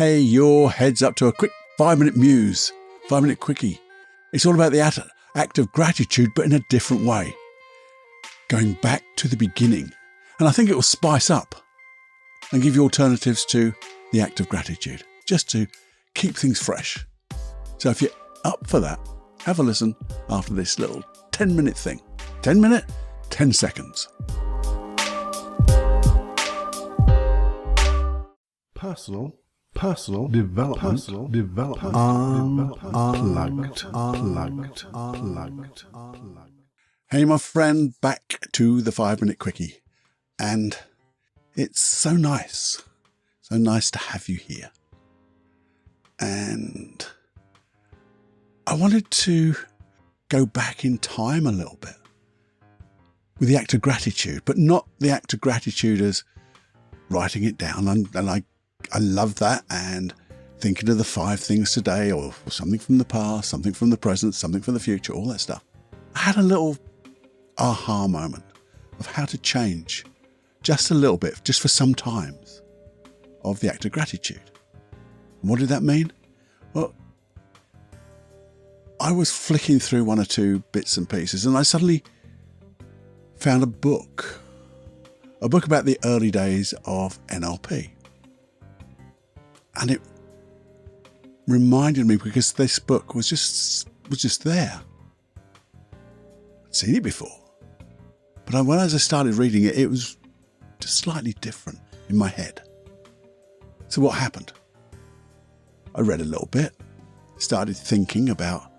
Hey, your head's up to a quick 5-minute muse, 5-minute quickie. It's all about the act of gratitude, but in a different way. Going back to the beginning. And I think it will spice up and give you alternatives to the act of gratitude, just to keep things fresh. So if you're up for that, have a listen after this little 10-minute thing. 10 minute, 10 seconds. Personal development, unplugged. Hey, my friend, back to the 5-minute quickie. And it's so nice to have you here. And I wanted to go back in time a little bit with the act of gratitude, but not the act of gratitude as writing it down. And I love that, and thinking of the 5 things today, or something from the past, something from the present, something from the future, all that stuff. I had a little aha moment of how to change just a little bit, just for some times, of the act of gratitude. And what did that mean? Well, I was flicking through 1 or 2 bits and pieces, and I suddenly found a book about the early days of NLP. And it reminded me, because this book was just there. I'd seen it before. But as I started reading it, it was just slightly different in my head. So what happened? I read a little bit, started thinking about,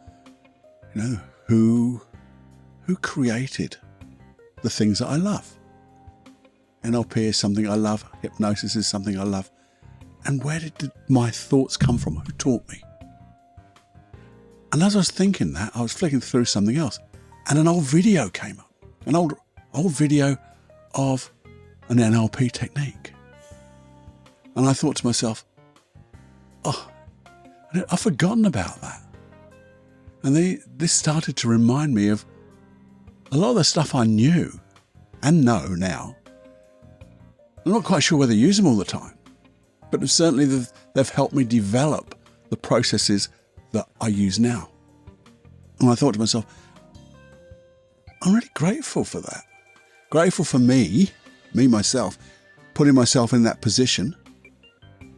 who created the things that I love. NLP is something I love. Hypnosis is something I love. And where did my thoughts come from? Who taught me? And as I was thinking that, I was flicking through something else, and an old video came up. An old video of an NLP technique. And I thought to myself, I've forgotten about that. And this started to remind me of a lot of the stuff I knew and know now. I'm not quite sure whether I use them all the time, but certainly they've helped me develop the processes that I use now. And I thought to myself, I'm really grateful for that. Grateful for me myself, putting myself in that position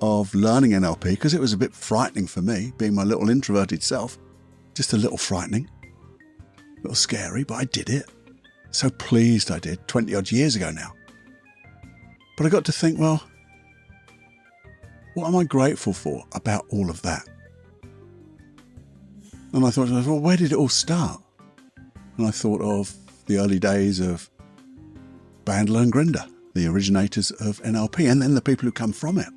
of learning NLP, because it was a bit frightening for me, being my little introverted self. Just a little frightening, a little scary, but I did it. So pleased I did, 20 odd years ago now. But I got to think, well, what am I grateful for about all of that? And I thought, well, where did it all start? And I thought of the early days of Bandler and Grinder, the originators of NLP, and then the people who come from it,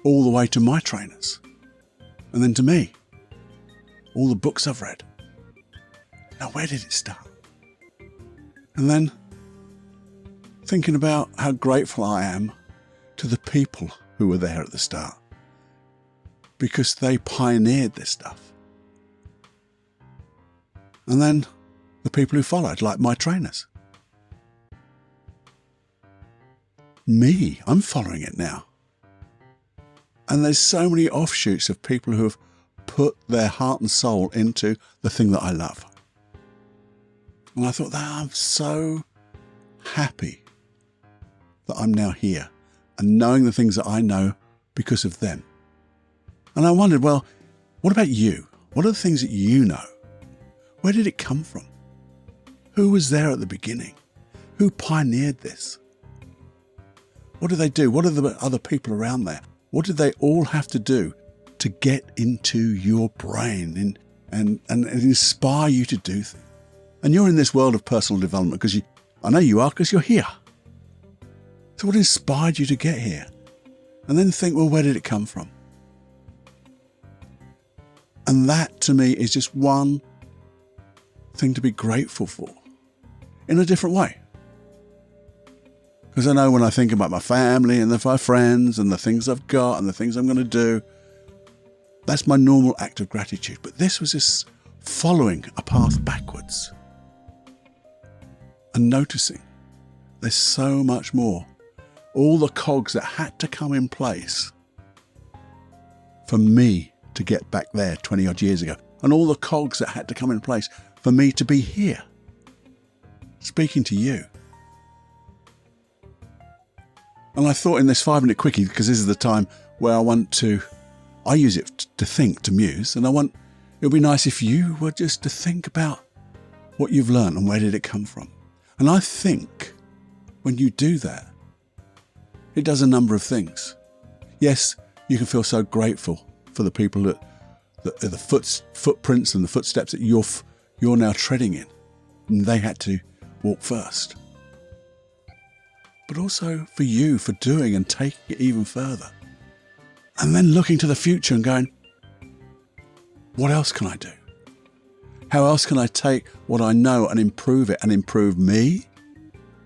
all the way to my trainers, and then to me, all the books I've read. Now, where did it start? And then thinking about how grateful I am to the people who were there at the start, because they pioneered this stuff. And then the people who followed, like my trainers. Me, I'm following it now. And there's so many offshoots of people who have put their heart and soul into the thing that I love. And I thought, I'm so happy that I'm now here and knowing the things that I know because of them. And I wondered, well, what about you? What are the things that you know? Where did it come from? Who was there at the beginning? Who pioneered this? What do they do? What are the other people around there? What did they all have to do to get into your brain and inspire you to do things? And you're in this world of personal development because I know you are, because you're here. So what inspired you to get here? And then think, well, where did it come from? And that to me is just one thing to be grateful for in a different way. Because I know when I think about my family and my friends and the things I've got and the things I'm going to do, that's my normal act of gratitude. But this was just following a path backwards and noticing there's so much more. All the cogs that had to come in place for me to get back there 20 odd years ago, and all the cogs that had to come in place for me to be here, speaking to you. And I thought in this 5-minute quickie, because this is the time where I use it to think, to muse, and it would be nice if you were just to think about what you've learned and where did it come from. And I think when you do that, it does a number of things. Yes, you can feel so grateful for the people that the footprints and the footsteps that you're now treading in, and they had to walk first. But also for you for doing and taking it even further. And then looking to the future and going, what else can I do? How else can I take what I know and improve it and improve me?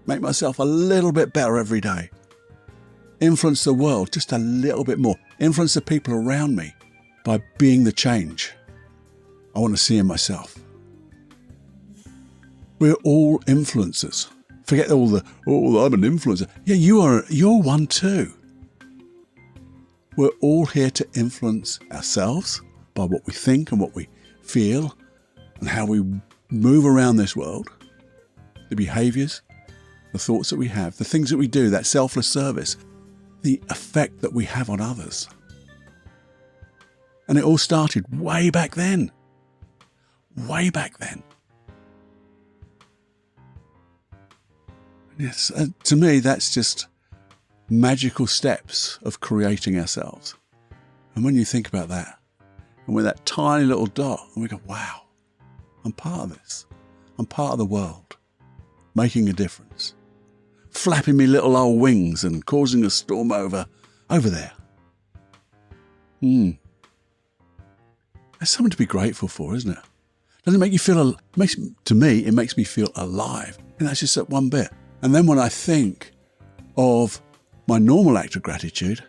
Make myself a little bit better every day. Influence the world just a little bit more. Influence the people around me by being the change I want to see in myself. We're all influencers. Forget I'm an influencer. Yeah, you're one too. We're all here to influence ourselves by what we think and what we feel and how we move around this world, the behaviours, the thoughts that we have, the things that we do, that selfless service, the effect that we have on others. And it all started way back then. Way back then. Yes, to me, that's just magical steps of creating ourselves. And when you think about that, and we're that tiny little dot, and we go, wow, I'm part of this. I'm part of the world, making a difference, flapping me little old wings and causing a storm over there. That's something to be grateful for, isn't it? Doesn't it make you feel, to me, it makes me feel alive. And that's just that one bit. And then when I think of my normal act of gratitude,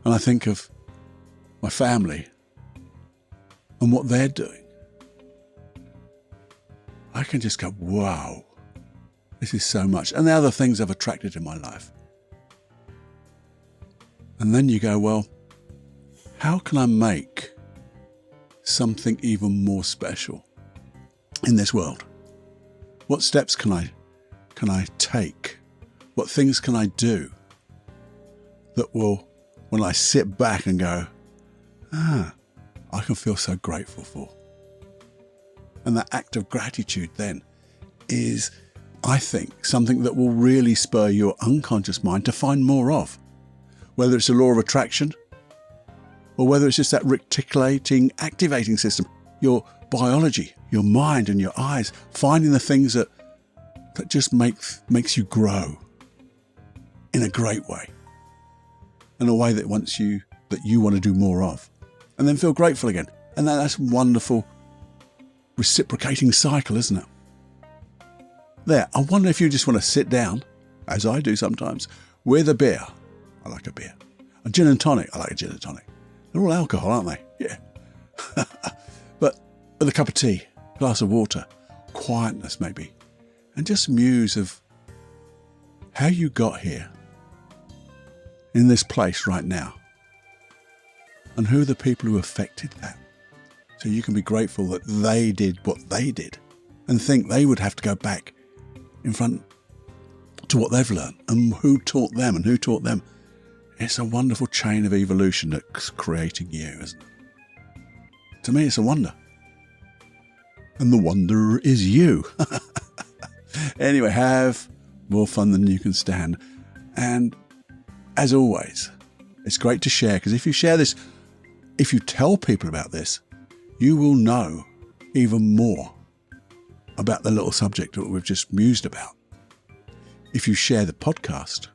and I think of my family and what they're doing, I can just go, wow, this is so much. And the other things I've attracted in my life. And then you go, well, how can I make something even more special in this world? What steps can I take? What things can I do that will, when I sit back and go, I can feel so grateful for? And that act of gratitude then is, I think, something that will really spur your unconscious mind to find more of. Whether it's a law of attraction, or whether it's just that reticulating, activating system, your biology, your mind and your eyes, finding the things that just makes you grow in a great way, in a way that you want to do more of, and then feel grateful again. And that's a wonderful reciprocating cycle, isn't it? There, I wonder if you just want to sit down, as I do sometimes, with a beer. I like a beer. A gin and tonic. I like a gin and tonic. They're all alcohol, aren't they? Yeah. But with a cup of tea, a glass of water, quietness maybe, and just muse of how you got here in this place right now, and who are the people who affected that. So you can be grateful that they did what they did, and think they would have to go back in front to what they've learned, and who taught them and who taught them. It's a wonderful chain of evolution that's creating you, isn't it? To me, it's a wonder. And the wonder is you. Anyway, have more fun than you can stand. And as always, it's great to share, because if you share this, if you tell people about this, you will know even more about the little subject that we've just mused about. If you share the podcast,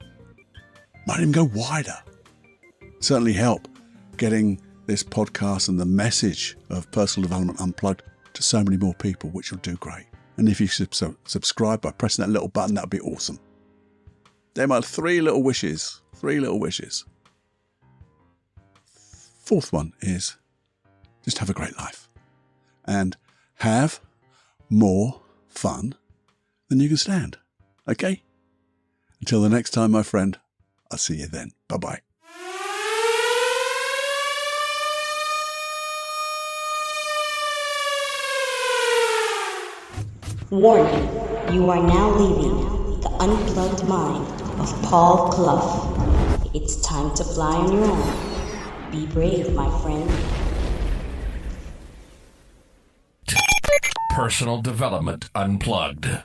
might even go wider. Certainly help getting this podcast and the message of Personal Development Unplugged to so many more people, which will do great. And if you subscribe by pressing that little button, that would be awesome. They're my 3 little wishes. 3 little wishes. 4th one is just have a great life and have more fun than you can stand. Okay? Until the next time, my friend, I'll see you then. Bye-bye. Warning, you are now leaving the unplugged mind of Paul Clough. It's time to fly on your own. Be brave, my friend. Personal Development Unplugged.